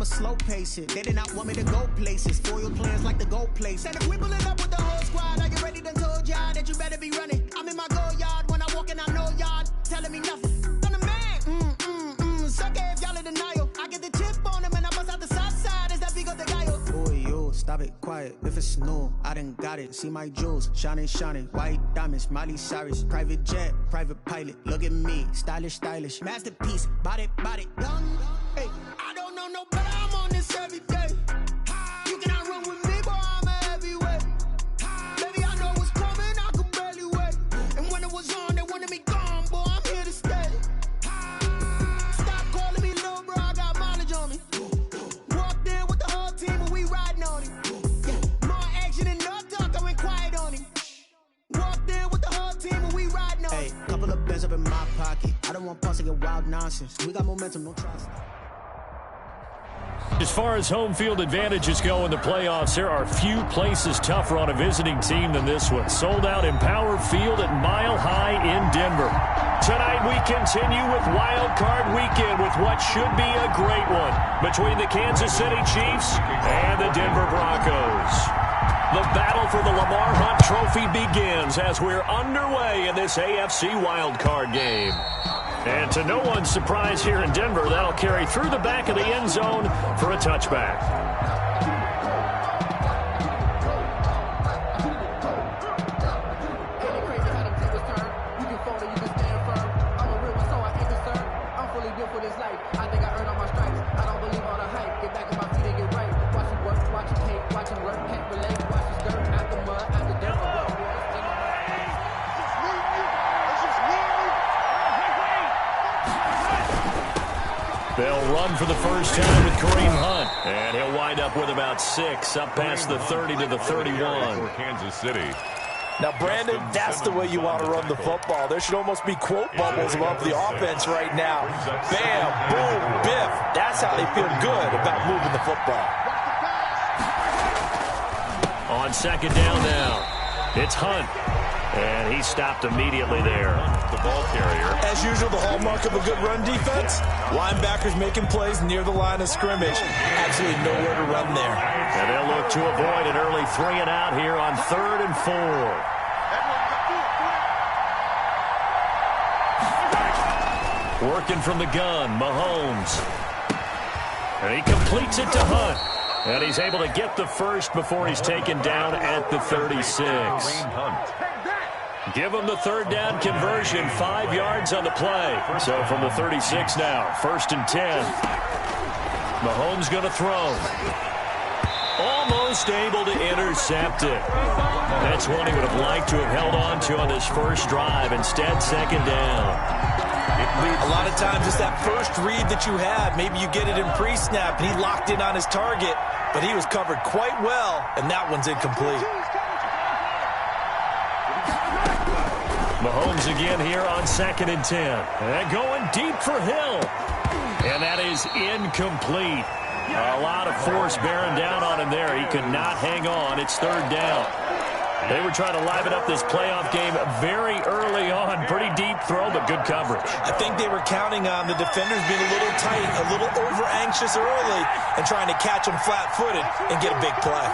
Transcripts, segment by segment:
I'm a slow pacer. They did not want me to go places. Foil plans like the gold place. And if we pulling up with the whole squad, are you ready? Done told y'all that you better be running. I'm in my go yard when I walk in, I know y'all telling me nothing. I'm the man. Suck it if y'all in denial. I get the chip on him and I bust out the south side. Is that Vigo the guy? Boy, yo, stop it, quiet. If it's snow, I done got it. See my jewels, shining, shining. White diamonds, Miley Cyrus. Private jet, private pilot. Look at me, stylish, stylish. Masterpiece, body, young. Hey, I don't know no better. I'm on this every day. You cannot run with me, boy. I'm a heavyweight. Baby, I know what's coming. I could barely wait. And when it was on, they wanted me gone, boy. I'm here to stay. Stop calling me little bro. I got mileage on me. Walked in with the whole team and we riding on him. Yeah, more action and no talk. I went quiet on him. Walked in with the whole team and we riding on him. Hey, couple of bands up in my pocket. I don't want pause to get wild nonsense. We got momentum, no trust. As far as home field advantages go in the playoffs, there are few places tougher on a visiting team than this one. Sold out Empower Field at Mile High in Denver. Tonight we continue with Wild Card Weekend with what should be a great one between the Kansas City Chiefs and the Denver Broncos. The battle for the Lamar Hunt Trophy begins as we're underway in this AFC Wild Card game. And to no one's surprise here in Denver, that'll carry through the back of the end zone for a touchback. They'll run for the first time with Kareem Hunt. And he'll wind up with about 6, up past the 30 to the 31. For Kansas City. Now, Brandon, that's the way you want to run the football. There should almost be quote bubbles above the offense right now. Bam, boom, biff. That's how they feel good about moving the football. On second down now, it's Hunt. And he stopped immediately there. The ball carrier. As usual, the hallmark of a good run defense, linebackers making plays near the line of scrimmage. Absolutely nowhere to run there. And they'll look to avoid an early 3 and out here on 3rd and 4. Working from the gun, Mahomes. And he completes it to Hunt. And he's able to get the first before he's taken down at the 36. Give him the third down conversion, 5 yards on the play. So from the 36 now, 1st and 10. Mahomes going to throw. Almost able to intercept it. That's one he would have liked to have held on to on this first drive. Instead, 2nd down. A lot of times it's that first read that you have. Maybe you get it in pre-snap, and he locked in on his target, but he was covered quite well, and that one's incomplete. Mahomes again here on 2nd and 10. And going deep for Hill. And that is incomplete. A lot of force bearing down on him there. He could not hang on. It's 3rd down. They were trying to liven up this playoff game very early on. Pretty deep throw, but good coverage. I think they were counting on the defenders being a little tight, a little over-anxious early, and trying to catch them flat-footed and get a big play.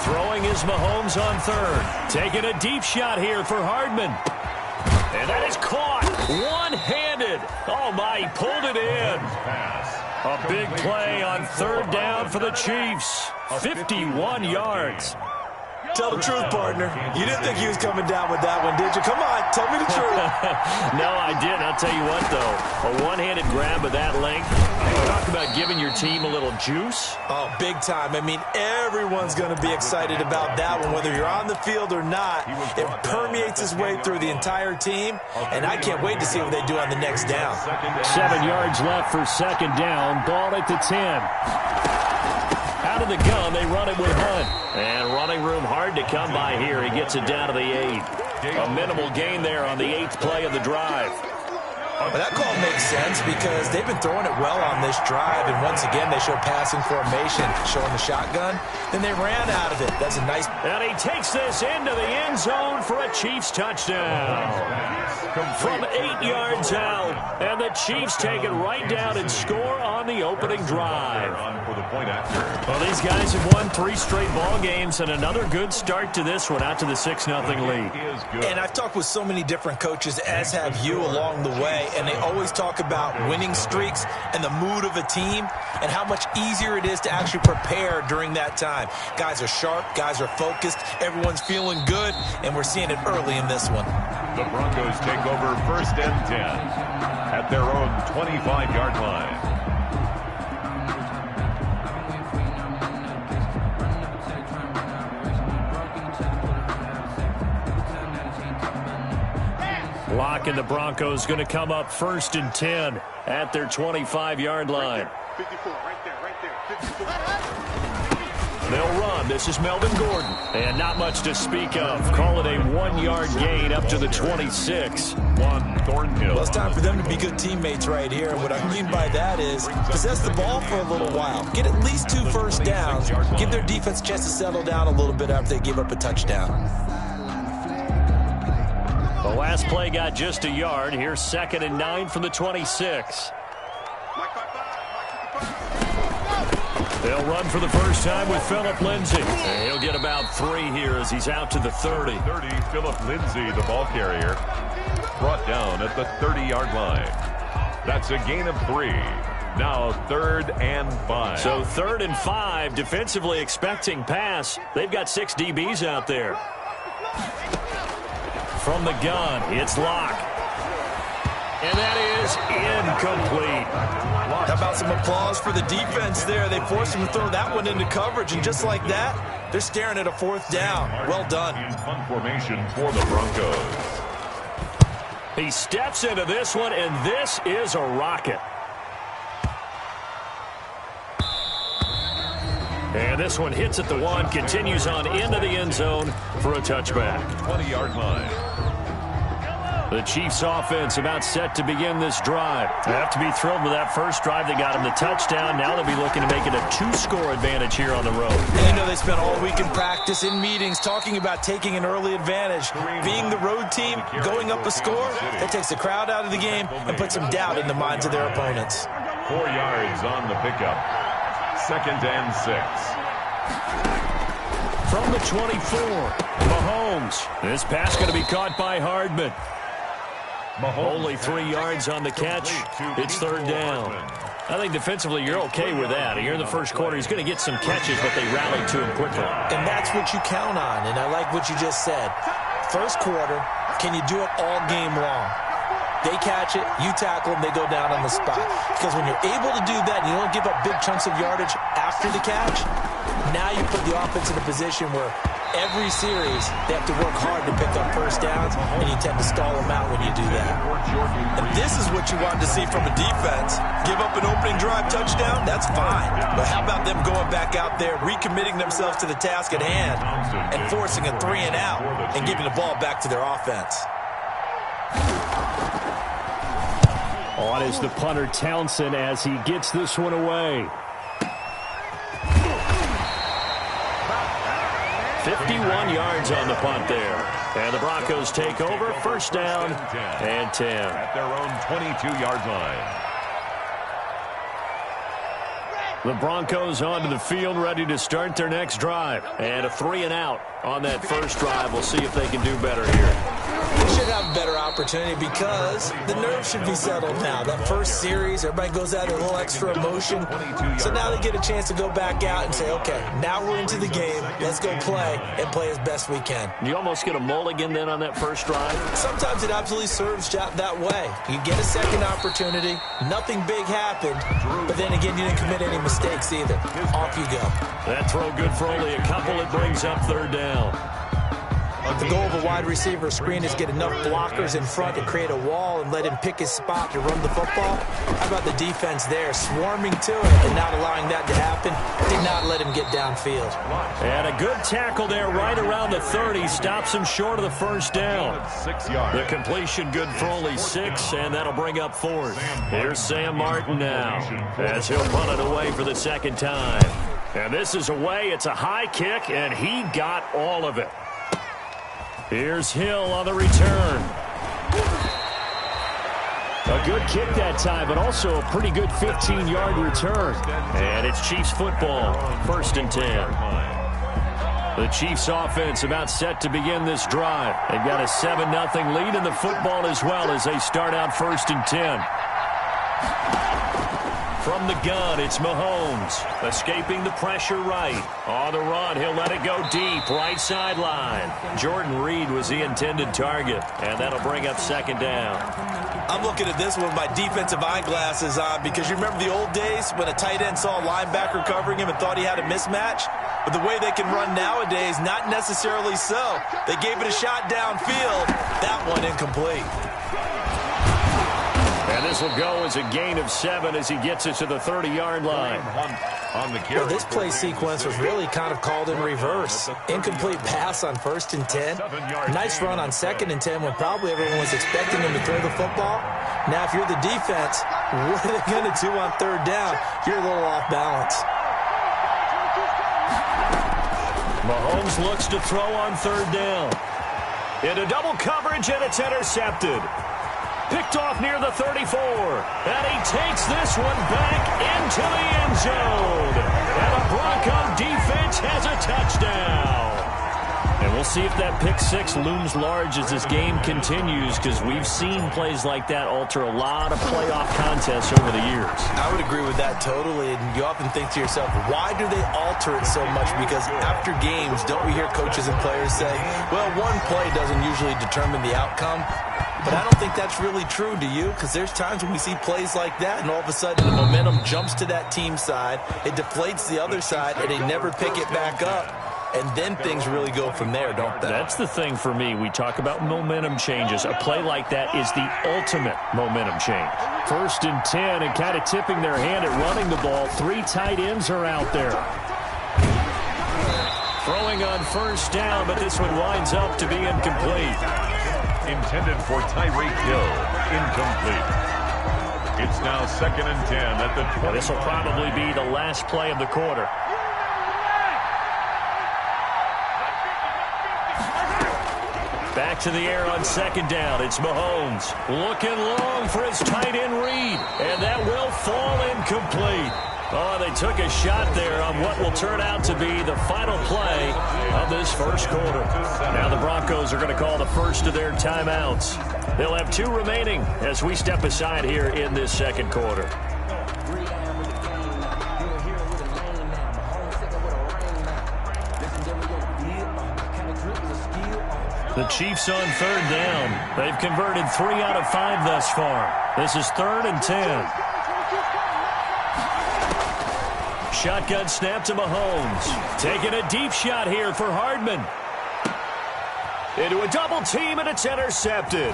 Throwing is Mahomes on 3rd. Taking a deep shot here for Hardman. And that is caught one-handed. Oh, my, he pulled it in. A big play on 3rd down for the Chiefs. 51 yards. Tell the truth, partner. You didn't think he was coming down with that one, did you? Come on, tell me the truth. No, I didn't. I'll tell you what, though. A one-handed grab of that length. Talk about giving your team a little juice. Oh, big time. I mean, everyone's going to be excited about that one, whether you're on the field or not. It permeates its way through the entire team, and I can't wait to see what they do on the next down. 7 yards left for 2nd down. Ball at the 10. Out of the gun, they run it with Hunt. And running room hard to come by here. He gets it down to the 8. A minimal gain there on the 8th play of the drive. Well, that call makes sense because they've been throwing it well on this drive, and once again they show passing formation, showing the shotgun. Then they ran out of it. That's a nice... And he takes this into the end zone for a Chiefs touchdown. From 8 yards out, and the Chiefs take it right down and score on the opening drive. Well, these guys have won 3 straight ball games, and another good start to this one, out to the 6-0 lead. And I've talked with so many different coaches, as have you, along the way, and they always talk about winning streaks and the mood of a team and how much easier it is to actually prepare during that time. Guys are sharp, guys are focused, everyone's feeling good, and we're seeing it early in this one. The Broncos take over 1st and 10 at their own 25-yard line. Lock and the Broncos going to come up 1st and 10 at their 25-yard line. 54, right there, 54. They'll run. This is Melvin Gordon. And not much to speak of. Call it a 1-yard gain up to the 26. Thornhill. Well, it's time for them to be good teammates right here. And what I mean by that is possess the ball for a little while. Get at least 2 first downs. Give their defense a chance to settle down a little bit after they give up a touchdown. The last play got just a yard. Here's 2nd and 9 from the 26. They'll run for the first time with Phillip Lindsay. And he'll get about 3 here as he's out to the 30. Phillip Lindsay, the ball carrier, brought down at the 30-yard line. That's a gain of 3. Now 3rd and 5. So 3rd and 5, defensively expecting pass. They've got 6 DBs out there. From the gun, it's Locke. And that is incomplete. How about some applause for the defense there? They forced him to throw that one into coverage, and just like that, they're staring at a 4th down. Well done. Punt formation for the Broncos. He steps into this one, and this is a rocket. And this one hits at the 1, continues on into the end zone for a touchback. 20-yard line. The Chiefs offense about set to begin this drive. They have to be thrilled with that first drive. They got him the touchdown. Now they'll be looking to make it a 2-score advantage here on the road. And you know they spent all week in practice, in meetings, talking about taking an early advantage. Being the road team, going up a score, that takes the crowd out of the game and puts some doubt in the minds of their opponents. 4 yards on the pickup. 2nd and 6. From the 24, Mahomes. This pass going to be caught by Hardman. Only 3 yards on the catch. It's 3rd down. I think defensively you're okay with that. Here in the first quarter, he's going to get some catches, but they rallied to him quickly. And that's what you count on, and I like what you just said. First quarter, can you do it all game long? They catch it, you tackle them, they go down on the spot. Because when you're able to do that and you don't give up big chunks of yardage after the catch, now you put the offense in a position where every series they have to work hard to pick up first downs, and you tend to stall them out when you do that. And this is what you want to see from a defense. Give up an opening drive touchdown, that's fine. But how about them going back out there, recommitting themselves to the task at hand, and forcing a 3 and out, and giving the ball back to their offense. On is the punter Townsend as he gets this one away. 51 yards on the punt there. And the Broncos take over, 1st down and 10. At their own 22-yard line. The Broncos onto the field, ready to start their next drive. And a 3 and out on that first drive. We'll see if they can do better here. They should have a better opportunity because the nerves should be settled now. That first series, everybody goes out with a little extra emotion. So now they get a chance to go back out and say, okay, now we're into the game. Let's go play and play as best we can. You almost get a mulligan then on that first drive? Sometimes it absolutely serves that way. You get a second opportunity. Nothing big happened. But then again, you didn't commit any mistakes either. Off you go. That throw good for only a couple. It brings up 3rd down. The goal of a wide receiver screen is get enough blockers in front to create a wall and let him pick his spot to run the football. How about the defense there, swarming to it and not allowing that to happen? Did not let him get downfield. And a good tackle there right around the 30. Stops him short of the first down. 6 yards. The completion good for only 6, and that'll bring up 4th. Here's Sam Martin now as he'll punt it away for the second time. And this is away. It's a high kick, and he got all of it. Here's Hill on the return. A good kick that time, but also a pretty good 15-yard return. And it's Chiefs football, 1st and 10. The Chiefs offense about set to begin this drive. They've got a 7-0 lead in the football as well as they start out 1st and 10. From the gun, it's Mahomes. Escaping the pressure right. On the run, he'll let it go deep. Right sideline. Jordan Reed was the intended target, and that'll bring up 2nd down. I'm looking at this with my defensive eyeglasses on because you remember the old days when a tight end saw a linebacker covering him and thought he had a mismatch? But the way they can run nowadays, not necessarily so. They gave it a shot downfield. That one incomplete. And this will go as a gain of 7 as he gets it to the 30-yard line. On the carry. Well, this play sequence was really kind of called in reverse. Incomplete pass on 1st and 10. Nice run on 2nd and 10 when probably everyone was expecting him to throw the football. Now, if you're the defense, what are they going to do on 3rd down? You're a little off balance. Mahomes looks to throw on 3rd down. Into double coverage, and it's intercepted. Picked off near the 34. And he takes this one back into the end zone. And the Bronco defense has a touchdown. And we'll see if that pick 6 looms large as this game continues, because we've seen plays like that alter a lot of playoff contests over the years. I would agree with that totally. And you often think to yourself, why do they alter it so much? Because after games, don't we hear coaches and players say, well, one play doesn't usually determine the outcome. But I don't think that's really true, do you? Because there's times when we see plays like that, and all of a sudden the momentum jumps to that team side, it deflates the other side, and they never pick it back up. And then things really go from there, don't they? That's the thing for me. We talk about momentum changes. A play like that is the ultimate momentum change. 1st and 10, and kind of tipping their hand at running the ball. 3 tight ends are out there. Throwing on 1st down, but this one winds up to be incomplete. Intended for Tyreek Hill. Incomplete. It's now 2nd and 10 at the 20. This will probably be the last play of the quarter. Back to the air on 2nd down. It's Mahomes. Looking long for his tight end Reed. And that will fall incomplete. Oh, they took a shot there on what will turn out to be the final play of this 1st quarter. Now the Broncos are going to call the first of their timeouts. They'll have 2 remaining as we step aside here in this 2nd quarter. The Chiefs on 3rd down. They've converted 3 out of 5 thus far. This is 3rd and 10. Shotgun snap to Mahomes. Taking a deep shot here for Hardman. Into a double team, and it's intercepted.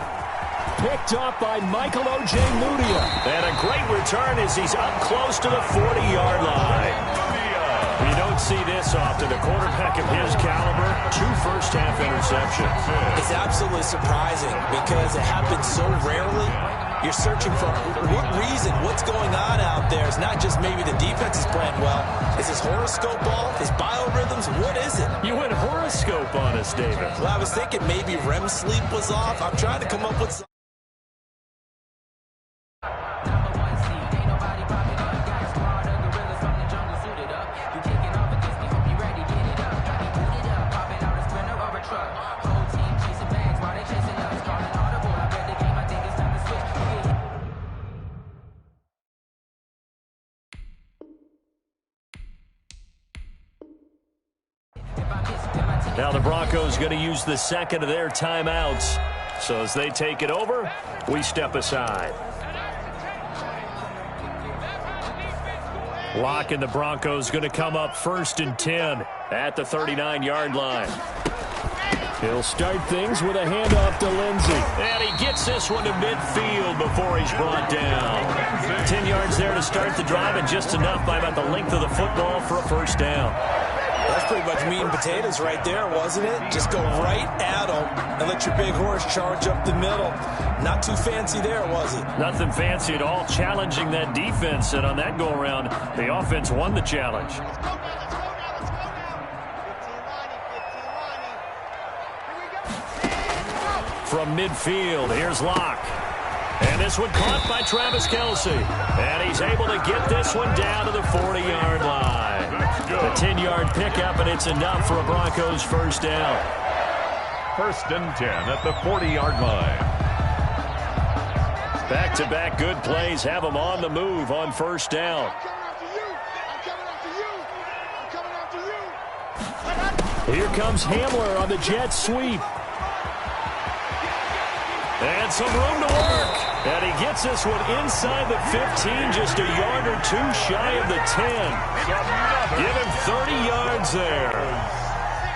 Picked off by Michael Ojemudia. And a great return as he's up close to the 40-yard line. You don't see this often. A quarterback of his caliber, 2 first-half interceptions. It's absolutely surprising because it happens so rarely. You're searching for what reason, what's going on out there. It's not just maybe the defense is playing well. Is his horoscope off? His biorhythms? What is it? You went horoscope on us, David. Well, I was thinking maybe REM sleep was off. I'm trying to come up with some. Now the Broncos going to use the 2nd of their timeouts. So as they take it over, we step aside. Lock and the Broncos going to come up 1st and 10 at the 39-yard line. He'll start things with a handoff to Lindsey. And he gets this one to midfield before he's brought down. 10 yards there to start the drive, and just enough by about the length of the football for a first down. That's pretty much meat and potatoes right there, wasn't it? Just go right at them and let your big horse charge up the middle. Not too fancy there, was it? Nothing fancy at all, challenging that defense. And on that go-around, the offense won the challenge. From midfield, here's Locke. And this one caught by Travis Kelce. And he's able to get this one down to the 40-yard line. The 10-yard pickup, and it's enough for a Broncos first down. 1st and 10 at the 40-yard line. Back-to-back good plays have them on the move on first down. Here comes Hamler on the jet sweep. And some room to work. And he gets this one inside the 15, just a yard or two shy of the 10. Give him 30 yards there.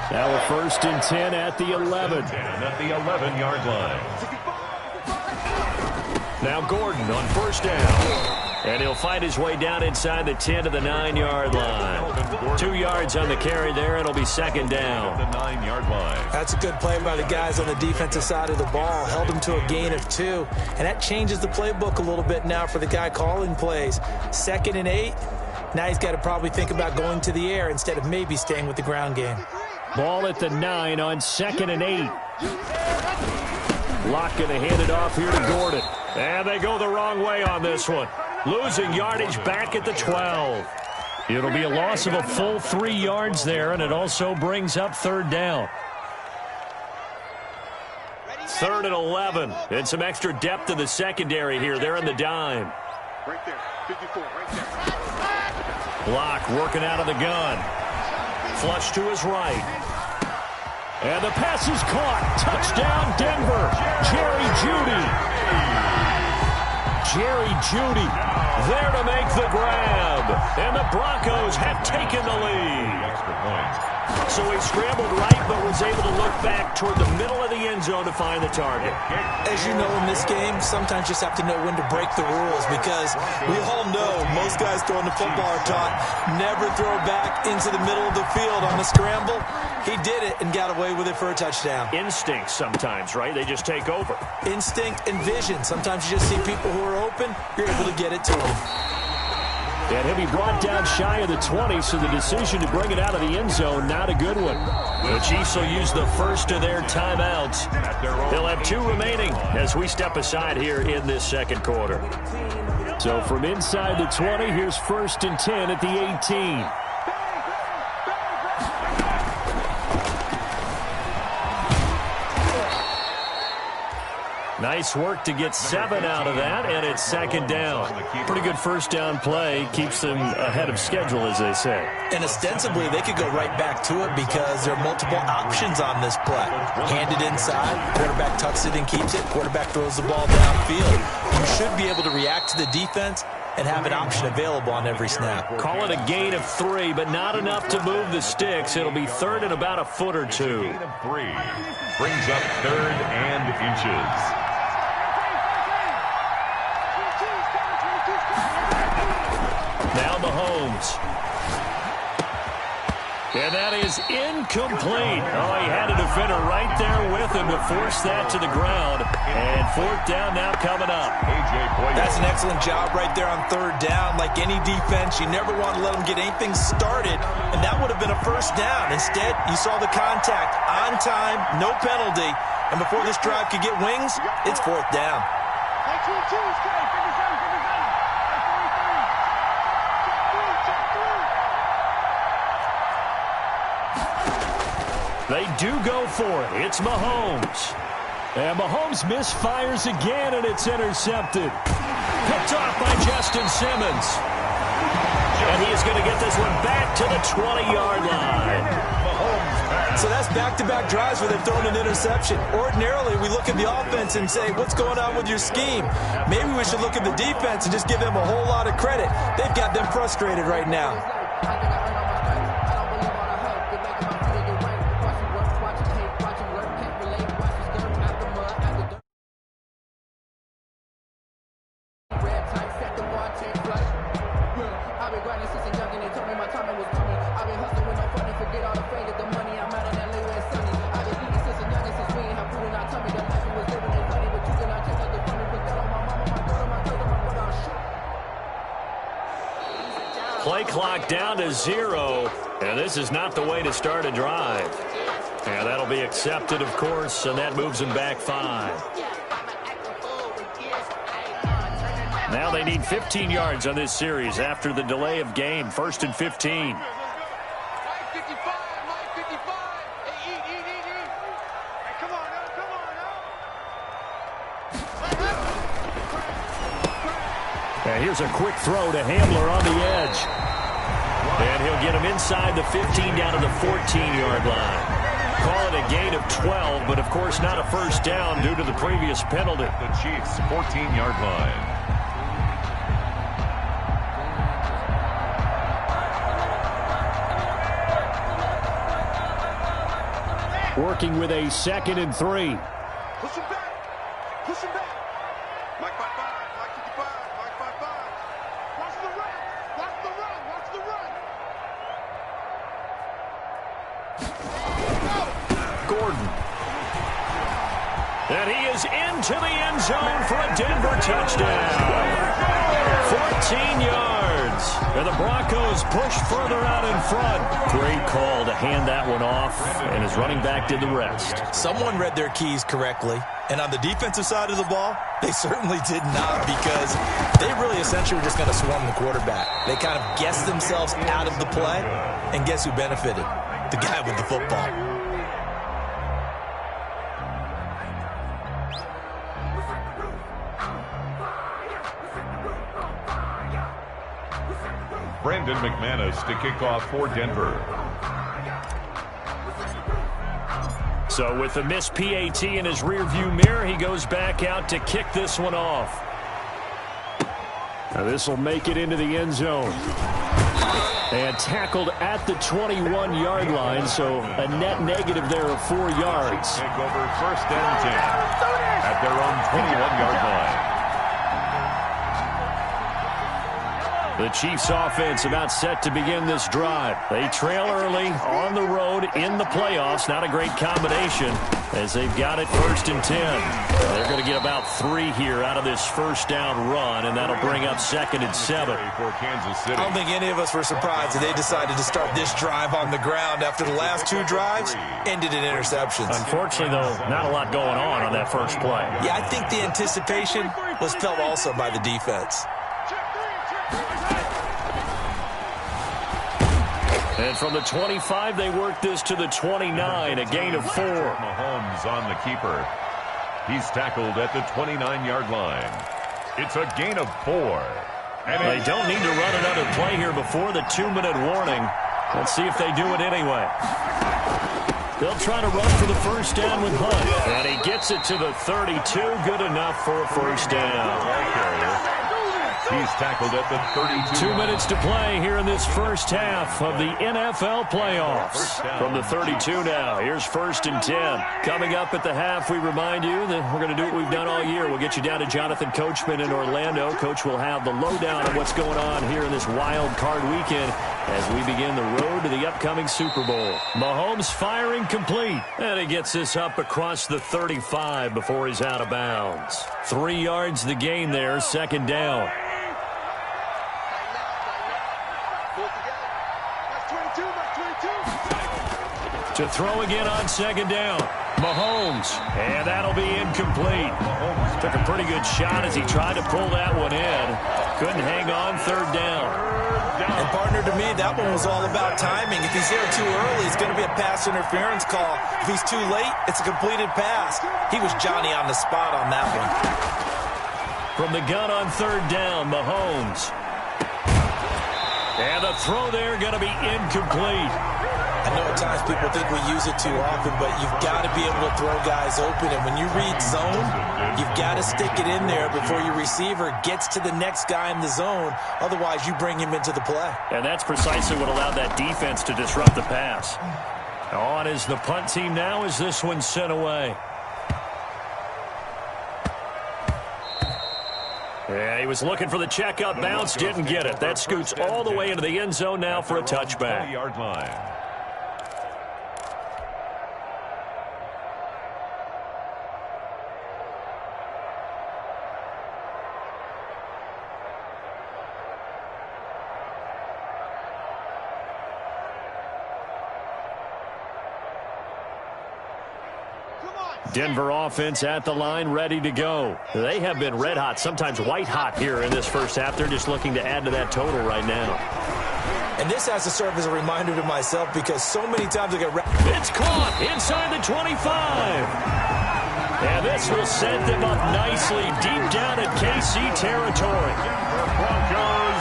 Now a 1st and 10 at the 11. At the 11-yard line. Now Gordon on first down. And he'll find his way down inside the 10 to the 9-yard line. 2 yards on the carry there. It'll be 2nd down. The 9-yard line. That's a good play by the guys on the defensive side of the ball. Held him to a gain of 2. And that changes the playbook a little bit now for the guy calling plays. 2nd and 8. Now he's got to probably think about going to the air instead of maybe staying with the ground game. Ball at the 9 on 2nd and 8. Locke going to hand it off here to Gordon. And they go the wrong way on this one. Losing yardage back at the 12. It'll be a loss of a full 3 yards there, and it also brings up 3rd down. 3rd and 11. And some extra depth in the secondary here. They're in the dime. Right there. 54, right there. Locke working out of the gun. Flush to his right. And the pass is caught. Touchdown, Denver. Jerry Jeudy. Jerry Jeudy there to make the grab. And the Broncos have taken the lead. Extra point. So he scrambled right, but was able to look back toward the middle of the end zone to find the target. As you know, in this game, sometimes you just have to know when to break the rules, because we all know most guys throwing the football are taught never throw back into the middle of the field on a scramble. He did it and got away with it for a touchdown. Instinct sometimes, right? They just take over. Instinct and vision. Sometimes you just see people who are open, you're able to get it to them. And he'll be brought down shy of the 20, so the decision to bring it out of the end zone, not a good one. The Chiefs will use the first of their timeouts. They'll have 2 remaining as we step aside here in this 2nd quarter. So from inside the 20, here's 1st and 10 at the 18. Nice work to get 7 out of that, and it's 2nd down. Pretty good first down play. Keeps them ahead of schedule, as they say. And ostensibly, they could go right back to it because there are multiple options on this play. Hand it inside, quarterback tucks it and keeps it, quarterback throws the ball downfield. You should be able to react to the defense and have an option available on every snap. Call it a gain of 3, but not enough to move the sticks. It'll be 3rd and about a foot or 2. Gain of 3 brings up 3rd and inches. Now Mahomes. And that is incomplete. Oh, he had a defender right there with him to force that to the ground. And 4th down now coming up. That's an excellent job right there on 3rd down. Like any defense, you never want to let them get anything started. And that would have been a first down. Instead, you saw the contact on time, no penalty. And before this drive could get wings, it's 4th down. They do go for it. It's Mahomes. And Mahomes misfires again, and it's intercepted. Picked off by Justin Simmons. And he is going to get this one back to the 20-yard line. So that's back-to-back drives where they've thrown an interception. Ordinarily, we look at the offense and say, what's going on with your scheme? Maybe we should look at the defense and just give them a whole lot of credit. They've got them frustrated right now. Play clock down to 0, and this is not the way to start a drive. And that'll be accepted, of course, and that moves them back 5. Now they need 15 yards on this series after the delay of game. 1st and 15. And here's a quick throw to Hamler on the edge. And he'll get him inside the 15 down to the 14-yard line. Call it a gain of 12, but of course not a first down due to the previous penalty. The Chiefs' 14-yard line. Working with a 2nd and 3. Push him back. Push him back. Mike 5-5. Mike 55. Mike 5-5. Watch the run. Watch the run. Watch the run. Gordon. And he is into the end zone for a Denver touchdown. 14 yards. And the Broncos push further out in front. Great call to hand that one off, and his running back did the rest. Someone read their keys correctly, and on the defensive side of the ball, they certainly did not, because they really essentially were just going to swarm the quarterback. They kind of guessed themselves out of the play, and guess who benefited? The guy with the football. Brandon McManus to kick off for Denver. So with the missed PAT in his rearview mirror, he goes back out to kick this one off. Now this will make it into the end zone. And tackled at the 21-yard line, so a net negative there of 4 yards. Take over 1st and 10 at their own 21-yard line. The Chiefs offense about set to begin this drive. They trail early on the road in the playoffs. Not a great combination as they've got it 1st and 10. They're going to get about 3 here out of this first down run, and that'll bring up 2nd and 7. For Kansas City. I don't think any of us were surprised that they decided to start this drive on the ground after the last 2 drives ended in interceptions. Unfortunately, though, not a lot going on that first play. Yeah, I think the anticipation was felt also by the defense. And from the 25, they work this to the 29, a gain of 4. Mahomes on the keeper. He's tackled at the 29-yard line. It's a gain of 4. And they don't need to run another play here before the 2-minute warning. Let's see if they do it anyway. They'll try to run for the first down with Hunt. And he gets it to the 32. Good enough for a first down. He's tackled at the 32. 2 minutes to play here in this first half of the NFL playoffs. From the 32 now, here's 1st and 10. Coming up at the half, we remind you that we're going to do what we've done all year. We'll get you down to Jonathan Coachman in Orlando. Coach will have the lowdown of what's going on here in this wild card weekend as we begin the road to the upcoming Super Bowl. Mahomes firing complete. And he gets this up across the 35 before he's out of bounds. 3 yards the gain there, 2nd down. To throw again on 2nd down. Mahomes. And that'll be incomplete. Mahomes took a pretty good shot as he tried to pull that one in. Couldn't hang on, 3rd down. And partner, to me, that one was all about timing. If he's there too early, it's going to be a pass interference call. If he's too late, it's a completed pass. He was Johnny on the spot on that one. From the gun on 3rd down, Mahomes. And the throw there going to be incomplete. I know at times people think we use it too often, but you've got to be able to throw guys open. And when you read zone, you've got to stick it in there before your receiver gets to the next guy in the zone. Otherwise, you bring him into the play. And that's precisely what allowed that defense to disrupt the pass. On is the punt team now as this one's sent away. Yeah, he was looking for the checkout bounce, didn't get it. That scoots all the way into the end zone now for a touchback. 20-yard line. Denver offense at the line, ready to go. They have been red hot, sometimes white hot here in this first half. They're just looking to add to that total right now. And this has to serve as a reminder to myself because so many times I get... It's caught inside the 25. And this will set them up nicely deep down at KC territory.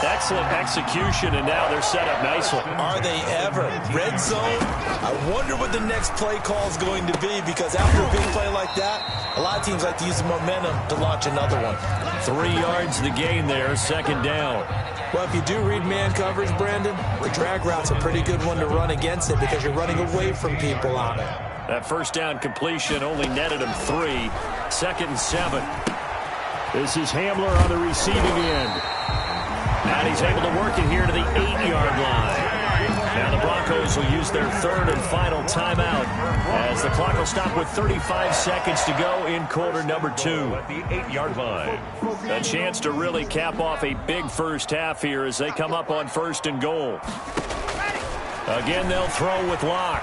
Excellent execution, and now they're set up nicely. Are they ever? Red zone? I wonder what the next play call is going to be, because after a big play like that, a lot of teams like to use the momentum to launch another one. 3 yards the gain there, second down. Well, if you do read man coverage, Brandon, the drag route's a pretty good one to run against it because you're running away from people on it. That first down completion only netted him 3. Second and 7. This is Hamler on the receiving end. And he's able to work it here to the 8-yard line. Now the Broncos will use their third and final timeout as the clock will stop with 35 seconds to go in quarter number 2. At the 8-yard line. A chance to really cap off a big first half here as they come up on first and goal. Again, they'll throw with Locke.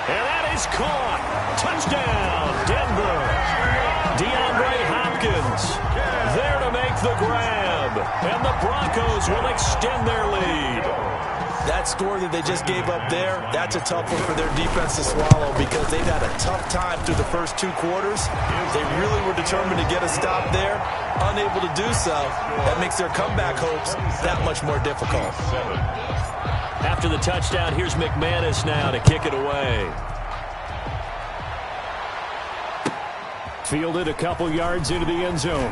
And that is caught. Touchdown, Denver. DeAndre Hopkins there to make the grab. And the Broncos will extend their lead. That score that they just gave up there, that's a tough one for their defense to swallow because they've had a tough time through the first 2 quarters. They really were determined to get a stop there. Unable to do so, that makes their comeback hopes that much more difficult. After the touchdown, here's McManus now to kick it away. Fielded a couple yards into the end zone.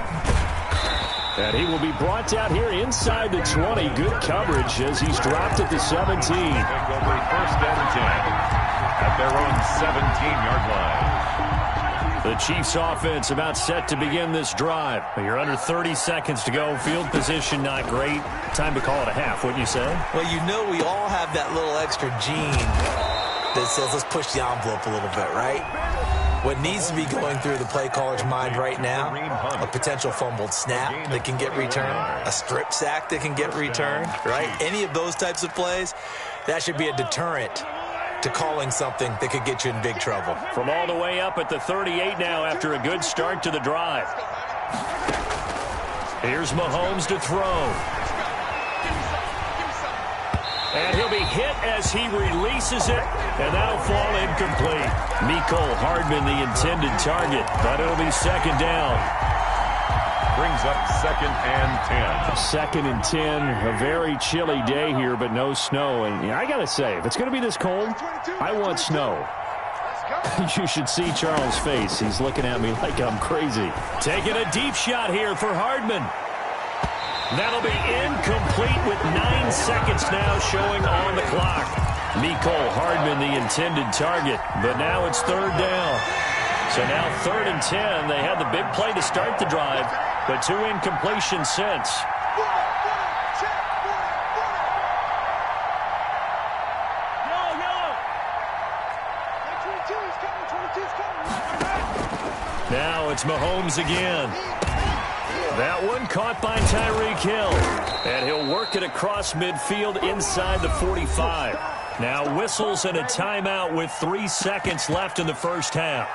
And he will be brought down here inside the 20. Good coverage as he's dropped at the 17. Take over first and 10 at their own 17-yard line. The Chiefs offense about set to begin this drive. You're under 30 seconds to go. Field position not great. Time to call it a half, wouldn't you say? Well, you know we all have that little extra gene that says let's push the envelope a little bit, right? What needs to be going through the play caller's mind right now, a potential fumbled snap that can get returned, a strip sack that can get returned, right? Any of those types of plays, that should be a deterrent to calling something that could get you in big trouble. From all the way up at the 38 now after a good start to the drive. Here's Mahomes to throw. And he'll be hit as he releases it, and that'll fall incomplete. Mecole Hardman, the intended target, but it'll be second down. Brings up second and 10. Second and 10, a very chilly day here, but no snow. And I got to say, if it's going to be this cold, I want snow. You should see Charles' face. He's looking at me like I'm crazy. Taking a deep shot here for Hardman. That'll be incomplete with 9 seconds now showing on the clock. Mecole Hardman, the intended target, but now it's third down. So now third and 10. They had the big play to start the drive, but 2 incompletions since. Now it's Mahomes again. That one caught by Tyreek Hill. And he'll work it across midfield inside the 45. Now whistles and a timeout with 3 seconds left in the first half.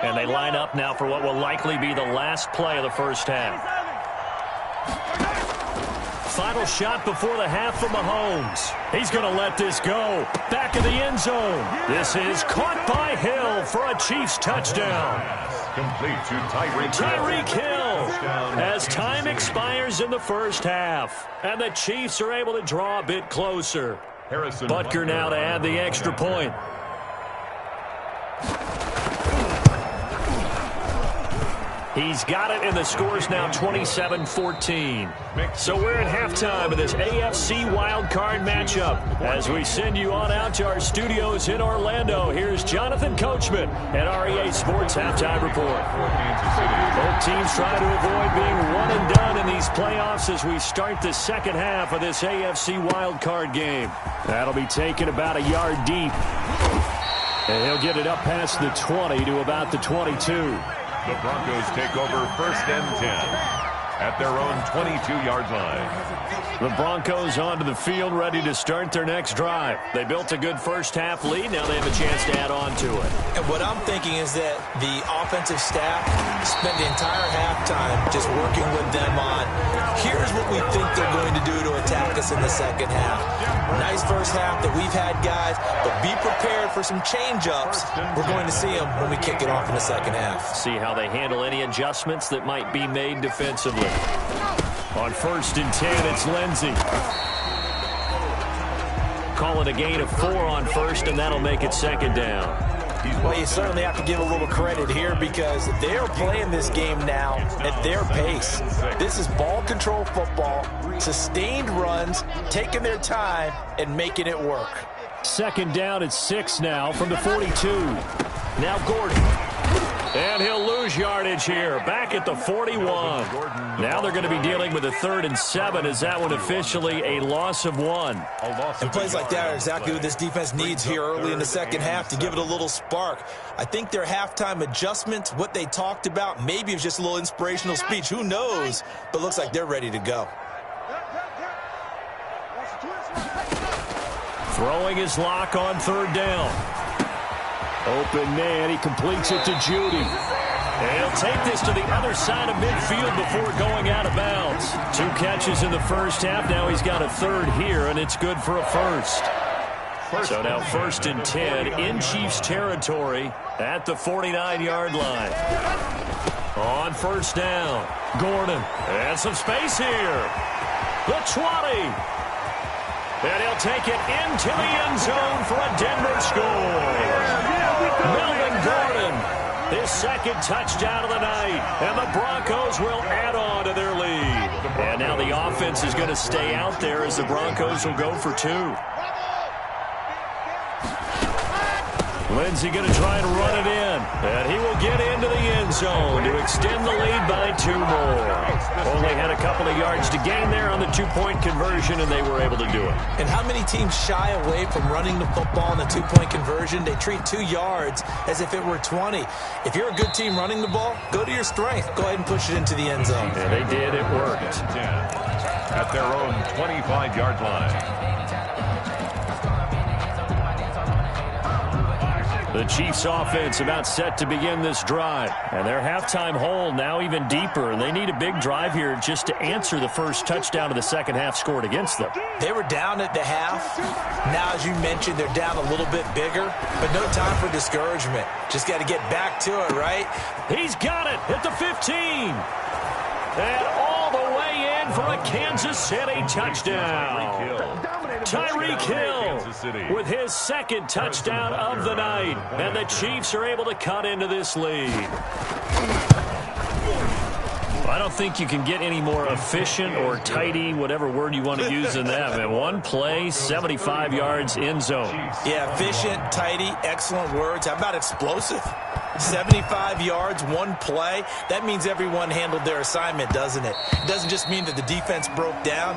And they line up now for what will likely be the last play of the first half. Final shot before the half for Mahomes. He's going to let this go. Back of the end zone. This is caught by Hill for a Chiefs touchdown. Complete to Tyreek Hill as time expires in the first half. And the Chiefs are able to draw a bit closer. Butker now to add the extra point. He's got it, and the score's now 27-14. So we're at halftime of this AFC wildcard matchup. As we send you on out to our studios in Orlando, here's Jonathan Coachman at REA Sports Halftime Report. Both teams try to avoid being one and done in these playoffs as we start the second half of this AFC wildcard game. That'll be taken about a yard deep. And he'll get it up past the 20 to about the 22. The Broncos take over first and 10 at their own 22-yard line. The Broncos onto the field, ready to start their next drive. They built a good first-half lead. Now they have a chance to add on to it. And what I'm thinking is that the offensive staff spent the entire halftime just working with them on, here's what we think they're going to do to attack us in the second half. Nice first half that we've had, guys, but be prepared for some change-ups. We're going to see them when we kick it off in the second half. See how they handle any adjustments that might be made defensively. On 1st and 10, it's Lindsey. Call it a gain of 4 on 1st, and that'll make it 2nd down. Well, you certainly have to give a little credit here because they're playing this game now at their pace. This is ball control football, sustained runs, taking their time, and making it work. 2nd down, it's 6 now from the 42. Now Gordon. And he'll lose yardage here. Back at the 41. Now they're going to be dealing with a 3rd and 7. Is that one officially a loss of 1? And plays like that are exactly what this defense needs here early in the second half to give it a little spark. I think their halftime adjustments, what they talked about, maybe it was just a little inspirational speech. Who knows? But looks like they're ready to go. Throwing his lock on 3rd down. Open man, he completes it to Judy. And he'll take this to the other side of midfield before going out of bounds. 2 catches in the first half. Now he's got a 3rd here, and it's good for a 1st. So now 1st and 10 in Chiefs territory at the 49-yard line. On 1st down, Gordon. And some space here. The 20. And he'll take it into the end zone for a Denver score. Melvin Gordon, his 2nd touchdown of the night. And the Broncos will add on to their lead. And now the offense is going to stay out there as the Broncos will go for 2. Lindsey going to try and run it in. And he will get into the end zone to extend the lead by 2 more. Only had a couple of yards to gain there on the 2-point conversion, and they were able to do it. And how many teams shy away from running the football in the 2-point conversion? They treat 2 yards as if it were 20. If you're a good team running the ball, go to your strength. Go ahead and push it into the end zone. Yeah, they did. It worked. At their own 25-yard line. The Chiefs offense about set to begin this drive. And their halftime hole now even deeper. And they need a big drive here just to answer the first touchdown of the second half scored against them. They were down at the half. Now, as you mentioned, they're down a little bit bigger. But no time for discouragement. Just got to get back to it, right? He's got it at the 15. And all the way in for a Kansas City touchdown. Tyreek Hill with his 2nd touchdown of the night. And the Chiefs are able to cut into this lead. I don't think you can get any more efficient or tidy, whatever word you want to use in that. Man, 1 play, 75 yards in zone. Yeah, efficient, tidy, excellent words. How about explosive? 75 yards, 1 play. That means everyone handled their assignment, doesn't it? It doesn't just mean that the defense broke down.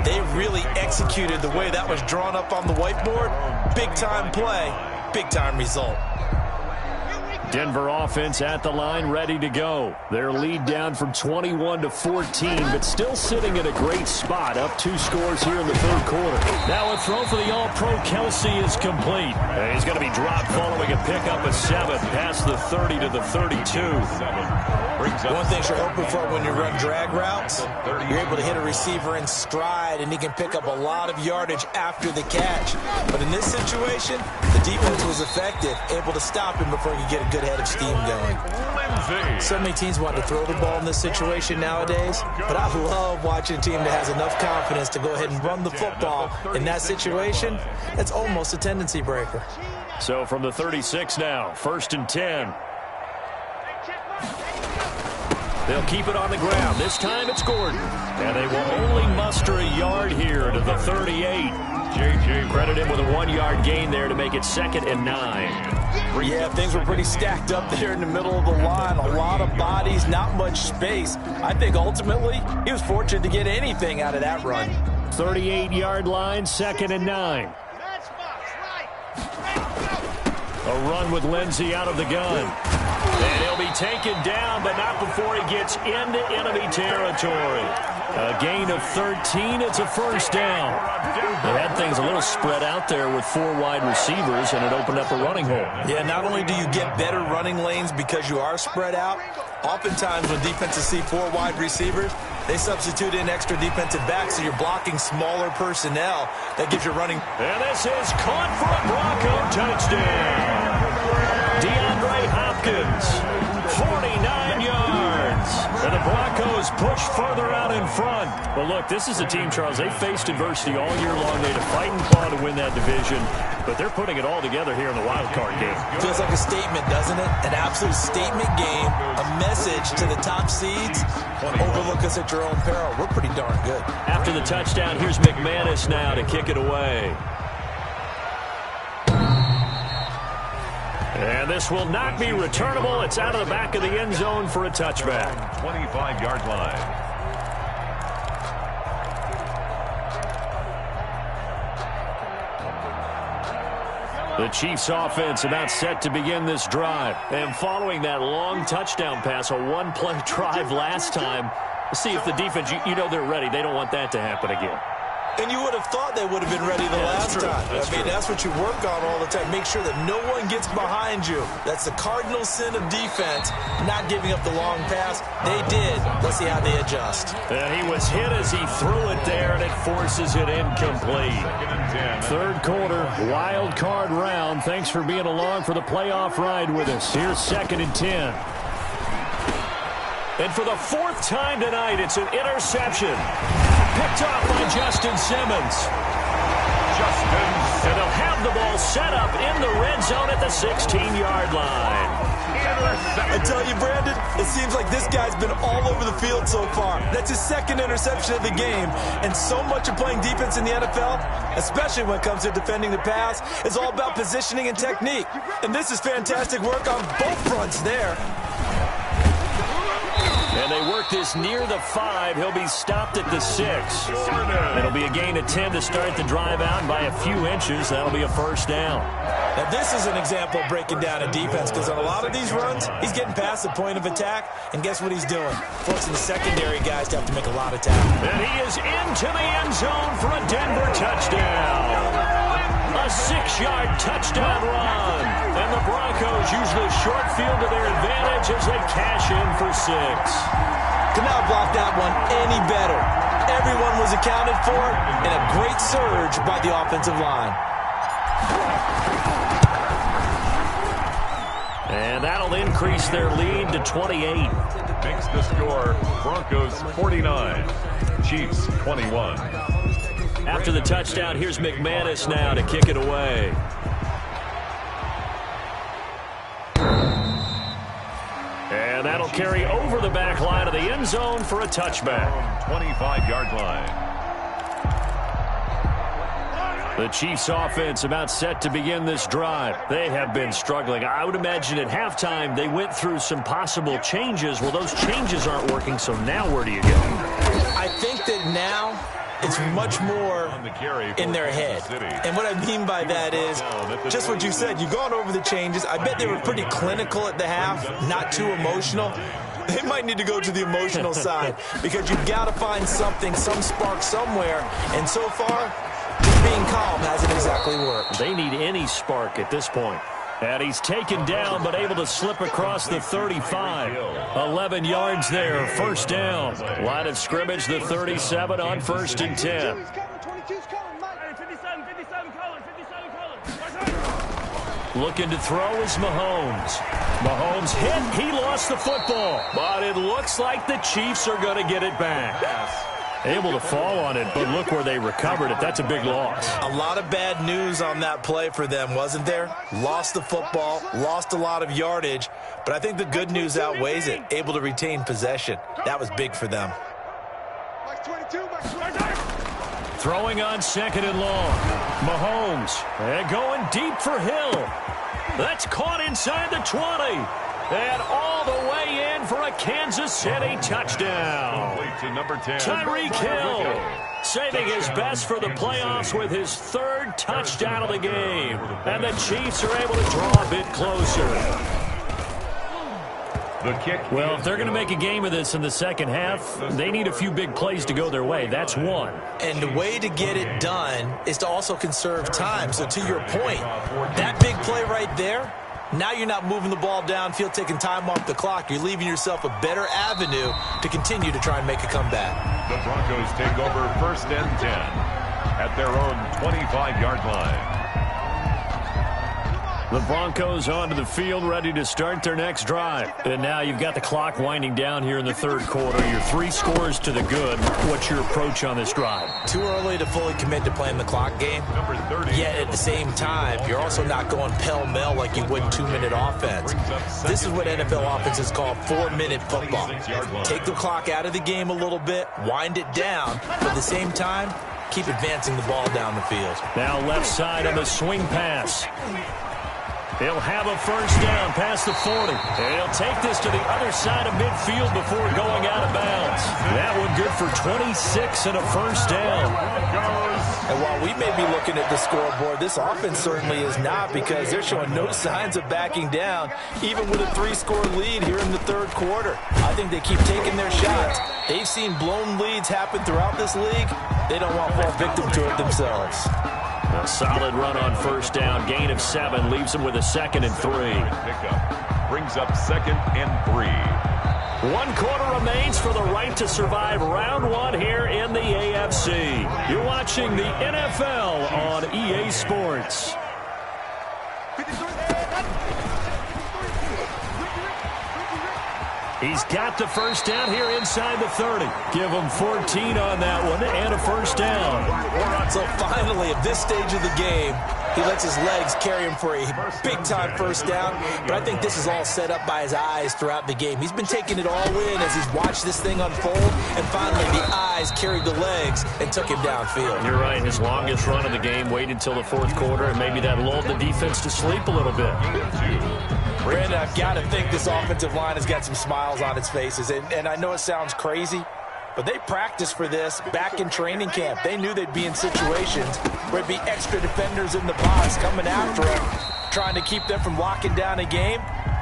They really executed the way that was drawn up on the whiteboard. Big-time play, big-time result. Denver offense at the line, ready to go. Their lead down from 21 to 14, but still sitting at a great spot. Up 2 scores here in the 3rd quarter. Now a throw for the All-Pro Kelsey is complete. And he's going to be dropped following a pickup of 7 past the 30 to the 32. One thing you're hoping for when you run drag routes, you're able to hit a receiver in stride, and he can pick up a lot of yardage after the catch. But in this situation, the defense was effective, able to stop him before he could get a good head of steam going. So many teams want to throw the ball in this situation nowadays, but I love watching a team that has enough confidence to go ahead and run the football. In that situation, it's almost a tendency breaker. So from the 36 now, 1st and 10. They'll keep it on the ground. This time it's Gordon. And they will only muster a yard here to the 38. Credit him with a 1-yard gain there to make it 2nd and 9. Yeah, things were pretty stacked up there in the middle of the line. A lot of bodies, not much space. I think ultimately he was fortunate to get anything out of that run. 38-yard line, 2nd and 9. A run with Lindsey out of the gun. And he'll be taken down, but not before he gets into enemy territory. A gain of 13. It's a first down. They had things a little spread out there with 4 wide receivers, and it opened up a running hole. Yeah, not only do you get better running lanes because you are spread out, oftentimes when defenses see 4 wide receivers, they substitute in extra defensive backs, so you're blocking smaller personnel. That gives you running. And this is caught for a Bronco touchdown. DeAndre Hopkins, 49 yards. And the Broncos push further out in front. But look, this is a team, Charles, they faced adversity all year long. They had to fight and claw to win that division. But they're putting it all together here in the wild card game. Feels like a statement, doesn't it? An absolute statement game. A message to the top seeds. Overlook us at your own peril. We're pretty darn good. After the touchdown, here's McManus now to kick it away. And this will not be returnable. It's out of the back of the end zone for a touchback. 25-yard line. The Chiefs offense about set to begin this drive. And following that long touchdown pass, a one-play drive last time, let's see if the defense, you know they're ready. They don't want that to happen again. And you would have thought they would have been ready the last time. That's what you work on all the time. Make sure that no one gets behind you. That's the cardinal sin of defense, not giving up the long pass. They did. Let's see how they adjust. And he was hit as he threw it there, and it forces it incomplete. Third quarter, wild card round. Thanks for being along for the playoff ride with us. Here's 2nd and 10. And for the 4th time tonight, it's an interception. Picked off by Justin Simmons. And they'll have the ball set up in the red zone at the 16-yard line. I tell you, Brandon, it seems like this guy's been all over the field so far. That's his 2nd interception of the game. And so much of playing defense in the NFL, especially when it comes to defending the pass, is all about positioning and technique. And this is fantastic work on both fronts there. And they work this near the 5. He'll be stopped at the 6. It'll be a gain of 10 to start the drive out, and by a few inches, that'll be a first down. Now, this is an example of breaking down a defense, because on a lot of these runs, he's getting past the point of attack, and guess what he's doing? Forcing the secondary guys to have to make a lot of tackles. And he is into the end zone for a Denver touchdown. A 6-yard touchdown run. And the Broncos use the short field to their advantage as they cash in for 6. Could not block that one any better. Everyone was accounted for, and a great surge by the offensive line. And that'll increase their lead to 28. Makes the score Broncos 49, Chiefs 21. After the touchdown, here's McManus now to kick it away. And that'll carry over the back line of the end zone for a touchback. 25-yard line. The Chiefs offense about set to begin this drive. They have been struggling. I would imagine at halftime they went through some possible changes. Well, those changes aren't working, so now where do you go? I think that now it's much more in their head. And what I mean by that is just what you said. You've gone over the changes. I bet they were pretty clinical at the half, not too emotional. They might need to go to the emotional side because you've got to find something, some spark somewhere. And so far, just being calm hasn't exactly worked. They need any spark at this point. And he's taken down but able to slip across the 35. 11 yards there, first down. Line of scrimmage, the 37 on 1st and 10. Looking to throw is Mahomes. Mahomes hit, he lost the football. But it looks like the Chiefs are going to get it back. Able to fall on it, but look where they recovered it. That's a big loss. A lot of bad news on that play for them, wasn't there? Lost the football, lost a lot of yardage, but I think the good news outweighs it. Able to retain possession. That was big for them. Throwing on 2nd and long. Mahomes, and going deep for Hill. That's caught inside the 20. And all the way in for a Kansas City touchdown. Tyreek Hill saving his best for the playoffs with his third touchdown of the game. And the Chiefs are able to draw a bit closer. Well, if they're going to make a game of this in the second half, they need a few big plays to go their way. That's one. And the way to get it done is to also conserve time. So to your point, that big play right there, now you're not moving the ball downfield, taking time off the clock. You're leaving yourself a better avenue to continue to try and make a comeback. The Broncos take over 1st and 10 at their own 25-yard line. The Broncos onto the field, ready to start their next drive. And now you've got the clock winding down here in the third quarter. Your 3 scores to the good. What's your approach on this drive? Too early to fully commit to playing the clock game. Yet at the same time, you're also not going pell-mell like you would in 2-minute offense. This is what NFL offenses call 4-minute football. Take the clock out of the game a little bit, wind it down, but at the same time, keep advancing the ball down the field. Now left side on the swing pass. He'll have a first down past the 40. And he'll take this to the other side of midfield before going out of bounds. That one good for 26 and a first down. And while we may be looking at the scoreboard, this offense certainly is not, because they're showing no signs of backing down, even with a 3-score lead here in the third quarter. I think they keep taking their shots. They've seen blown leads happen throughout this league. They don't want to fall victim to it themselves. A solid run on first down. Gain of 7 leaves them with a 2nd and 3. Pickup brings up 2nd and 3. 1 quarter remains for the right to survive round 1 here in the AFC. You're watching the NFL on EA Sports. He's got the first down here inside the 30. Give him 14 on that one and a first down. So finally, at this stage of the game, he lets his legs carry him for a big-time first down. But I think this is all set up by his eyes throughout the game. He's been taking it all in as he's watched this thing unfold. And finally, the eyes carried the legs and took him downfield. You're right. His longest run of the game waited until the fourth quarter, and maybe that lulled the defense to sleep a little bit. Brandon, I've got to think this offensive line has got some smiles on its faces. And I know it sounds crazy, but they practiced for this back in training camp. They knew they'd be in situations where it'd be extra defenders in the box coming after them, trying to keep them from locking down a game.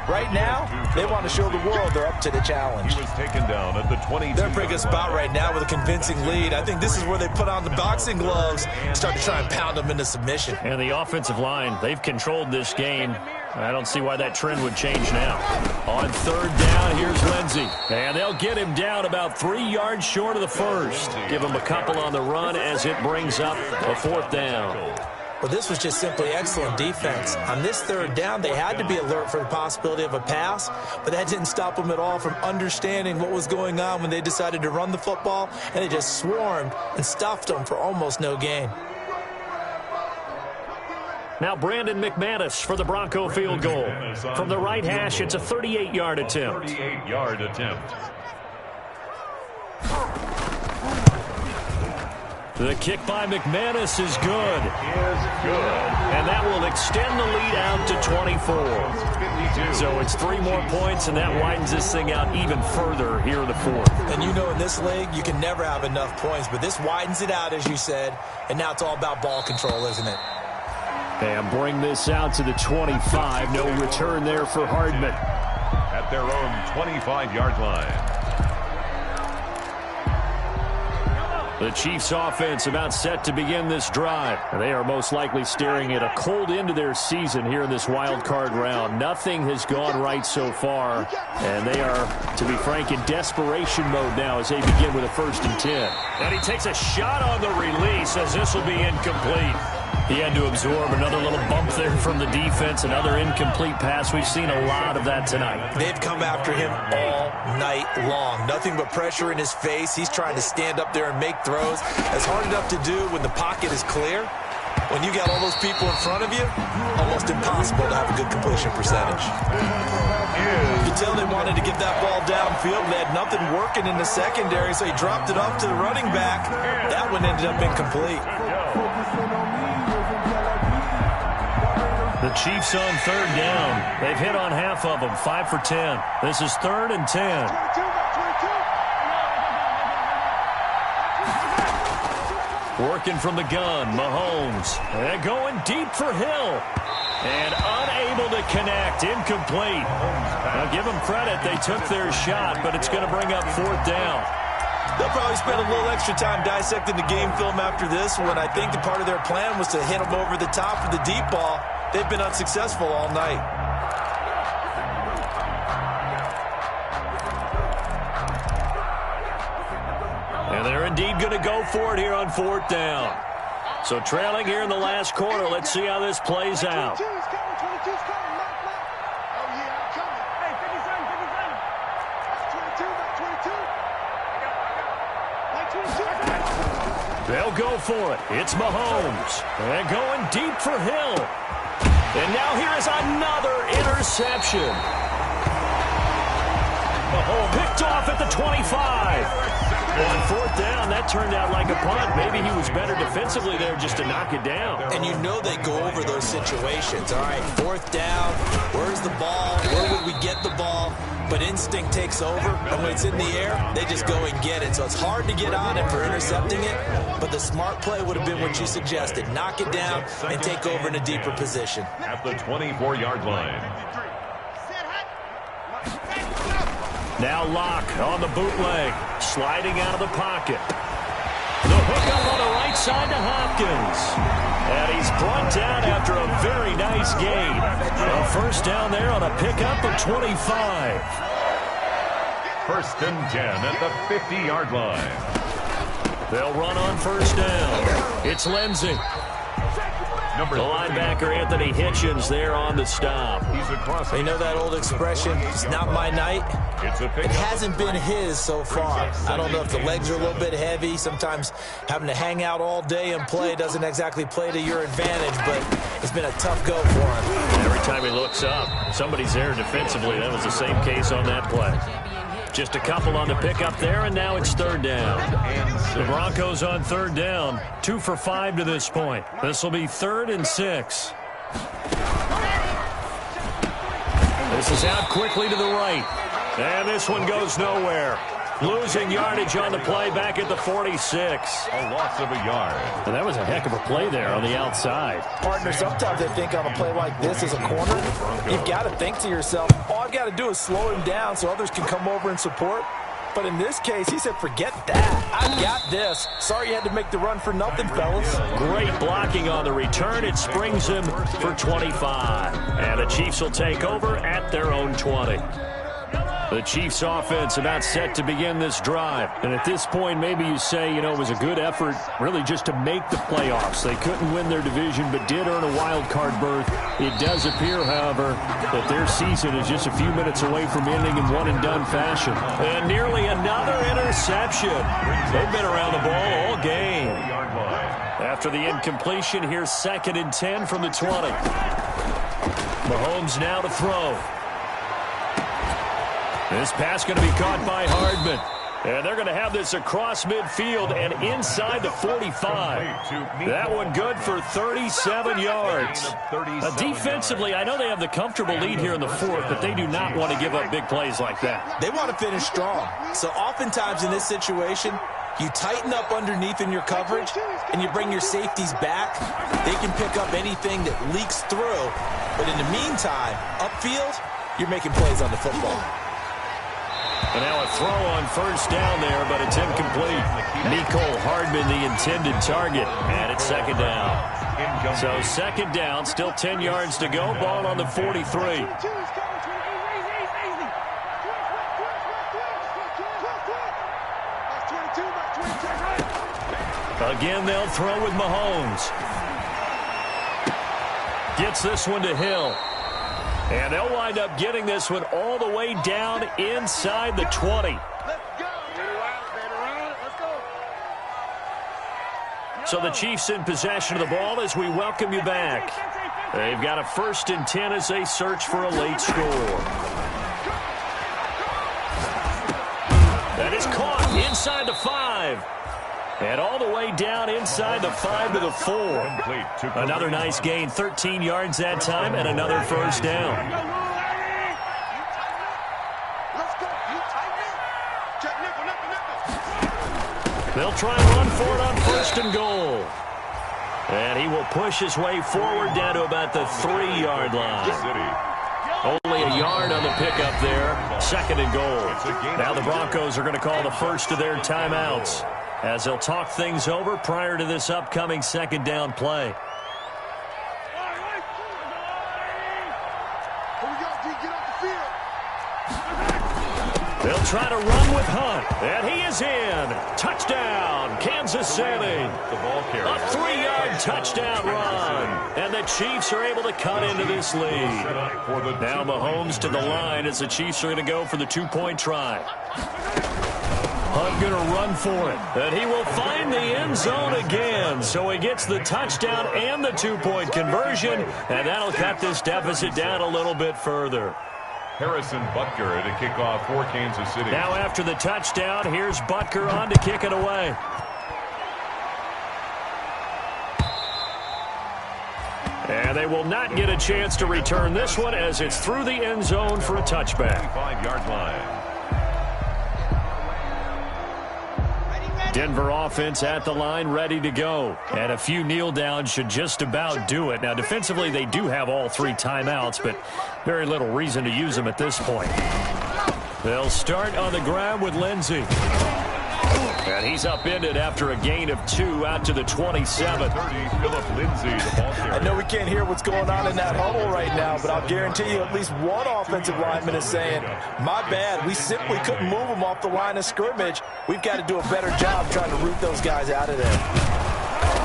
Right now, they want to show the world they're up to the challenge. He was taken down at the 22. They're in a pretty good spot right now with a convincing lead. I think this is where they put on the boxing gloves and start to try and pound them into submission. And the offensive line, they've controlled this game. I don't see why that trend would change now. On third down, here's Lindsey. And they'll get him down about 3 yards short of the first. Give him a couple on the run as it brings up a 4th down. Well, this was just simply excellent defense. On this third down, they had to be alert for the possibility of a pass, but that didn't stop them at all from understanding what was going on when they decided to run the football, and they just swarmed and stuffed them for almost no gain. Now Brandon McManus for the Bronco field goal. From the right hash, it's a 38-yard attempt. 38-yard attempt. The kick by McManus is good. And that will extend the lead out to 24. So it's 3 more points, and that widens this thing out even further here in the 4th. And you know in this league, you can never have enough points, but this widens it out, as you said, and now it's all about ball control, isn't it? And bring this out to the 25. No return there for Hardman. At their own 25-yard line. The Chiefs offense about set to begin this drive. And they are most likely staring at a cold end to their season here in this wild card round. Nothing has gone right so far. And they are, to be frank, in desperation mode now as they begin with a 1st and 10. And he takes a shot on the release as this will be incomplete. He had to absorb another little bump there from the defense, another incomplete pass. We've seen a lot of that tonight. They've come after him all night long. Nothing but pressure in his face. He's trying to stand up there and make throws. It's hard enough to do when the pocket is clear. When you got all those people in front of you, almost impossible to have a good completion percentage. You can tell they wanted to get that ball downfield. They had nothing working in the secondary, so he dropped it off to the running back. That one ended up incomplete. The Chiefs on third down. They've hit on half of them, 5 for 10. This is 3rd and 10. Working from the gun, Mahomes. And going deep for Hill. And unable to connect, incomplete. Now give them credit, they took their shot, but it's going to bring up 4th down. They'll probably spend a little extra time dissecting the game film after this one. I think the part of their plan was to hit them over the top with the deep ball. They've been unsuccessful all night. And they're indeed going to go for it here on 4th down. So trailing here in the last quarter, let's see how this plays out. They'll go for it. It's Mahomes. And going deep for Hill. And now here is another interception. Mahomes picked off at the 25. On 4th down, that turned out like a punt. Maybe he was better defensively there just to knock it down. And you know they go over those situations. All right, 4th down. Where's the ball? Where would we get the ball? But instinct takes over, and when it's in the air, they just go and get it. So it's hard to get on it for intercepting it, but the smart play would have been what you suggested. Knock it down and take over in a deeper position. At the 24-yard line. Now Locke on the bootleg, sliding out of the pocket. The hookup on the right side to Hopkins. And he's brought down after a very nice gain. A 1st down there on a pickup of 25. 1st and 10 at the 50-yard line. They'll run on 1st down. It's Lindsey. The linebacker, Anthony Hitchens, there on the stop. He's across. You know that old expression, it's not my night? It hasn't been his so far. I don't know if the legs are a little bit heavy. Sometimes having to hang out all day and play doesn't exactly play to your advantage, but it's been a tough go for him. Every time he looks up, somebody's there defensively. That was the same case on that play. Just a couple on the pickup there, and now it's 3rd down. The Broncos on 3rd down, 2 for 5 to this point. This will be 3rd and 6. This is out quickly to the right. And this one goes nowhere. Losing yardage on the play back at the 46. A loss of a yard. And that was a heck of a play there on the outside. Partner, sometimes they think on a play like this as a corner, you've got to think to yourself, all I've got to do is slow him down so others can come over and support. But in this case, he said, forget that. I got this. Sorry you had to make the run for nothing, fellas. Great blocking on the return. It springs him for 25. And the Chiefs will take over at their own 20. The Chiefs offense about set to begin this drive. And at this point, maybe you say, it was a good effort really just to make the playoffs. They couldn't win their division, but did earn a wild card berth. It does appear, however, that their season is just a few minutes away from ending in one-and-done fashion. And nearly another interception. They've been around the ball all game. After the incompletion, here's 2nd and 10 from the 20. Mahomes now to throw. This pass going to be caught by Hardman. And they're going to have this across midfield and inside the 45. That one good for 37 yards. Defensively, I know they have the comfortable lead here in the 4th, but they do not want to give up big plays like that. They want to finish strong. So oftentimes in this situation, you tighten up underneath in your coverage, and you bring your safeties back. They can pick up anything that leaks through. But in the meantime, upfield, you're making plays on the football. And now a throw on 1st down there, but it's incomplete. Mecole Hardman, the intended target, and it's 2nd down. So 2nd down, still 10 yards to go. Ball on the 43. Again, they'll throw with Mahomes. Gets this one to Hill. And they'll wind up getting this one all the way down inside the 20. So the Chiefs in possession of the ball as we welcome you back. They've got a 1st and 10 as they search for a late score. That is caught inside the 5. And all the way down inside the 5 to the 4. Another nice gain, 13 yards that time, and another first down. They'll try and run for it on 1st and goal. And he will push his way forward down to about the 3-yard line. Only a yard on the pickup there. 2nd and goal. Now the Broncos are going to call the first of their timeouts as they'll talk things over prior to this upcoming 2nd down play. They'll try to run with Hunt, and he is in. Touchdown, Kansas City. A 3-yard touchdown run, and the Chiefs are able to cut into this lead. Now Mahomes to the line as the Chiefs are going to go for the 2-point try. Hunt going to run for it, and he will find the end zone again. So he gets the touchdown and the 2-point conversion, and that'll cut this deficit down a little bit further. Harrison Butker to kick off for Kansas City. Now after the touchdown, here's Butker on to kick it away. And they will not get a chance to return this one as it's through the end zone for a touchback. 5-yard line. Denver offense at the line, ready to go. And a few kneel downs should just about do it. Now, defensively, they do have all 3 timeouts, but very little reason to use them at this point. They'll start on the ground with Lindsey. And he's upended after a gain of 2 out to the 27. Phillip Lindsay, the ball carrier. I know we can't hear what's going on in that huddle right now, but I'll guarantee you at least one offensive lineman is saying, my bad, we simply couldn't move them off the line of scrimmage. We've got to do a better job trying to root those guys out of there.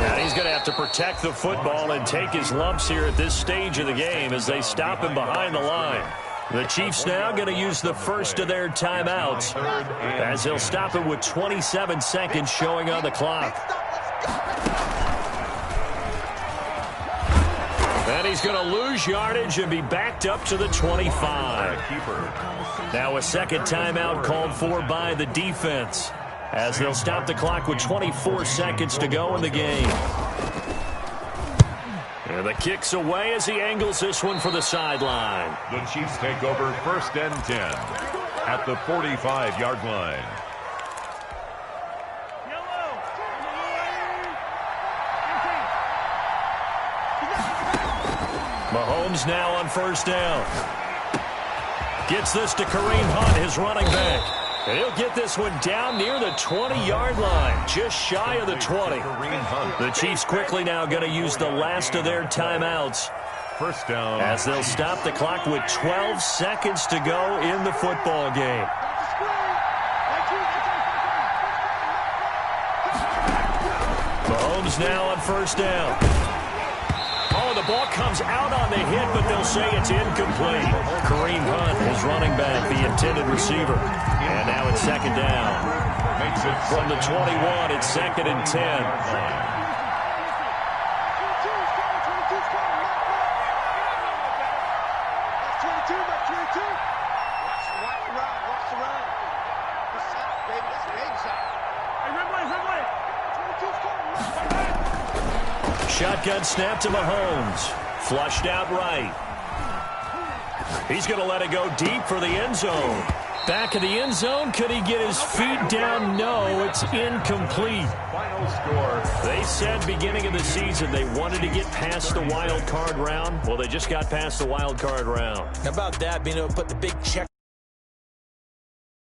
And he's going to have to protect the football and take his lumps here at this stage of the game as they stop him behind the line. The Chiefs now going to use the first of their timeouts as they'll stop it with 27 seconds showing on the clock. And he's going to lose yardage and be backed up to the 25. Now a second timeout called for by the defense as they'll stop the clock with 24 seconds to go in the game. And the kick's away as he angles this one for the sideline. The Chiefs take over 1st and 10 at the 45-yard line. Mahomes now on 1st down. Gets this to Kareem Hunt, his running back. And he'll get this one down near the 20-yard line, just shy of the 20. The Chiefs quickly now going to use the last of their timeouts. 1st down. As they'll stop the clock with 12 seconds to go in the football game. Mahomes now on 1st down. Oh, the ball comes out on the hit, but they'll say it's incomplete. Kareem Hunt, his running back, the intended receiver. And now it's 2nd down. From the 21, it's 2nd and 10. Shotgun snap to Mahomes. Flushed out right. He's going to let it go deep for the end zone. Back of the end zone. Could he get his feet down? No, it's incomplete. Final score. They said beginning of the season they wanted to get past the wild card round. Well, they just got past the wild card round. How about that, being able to put the big check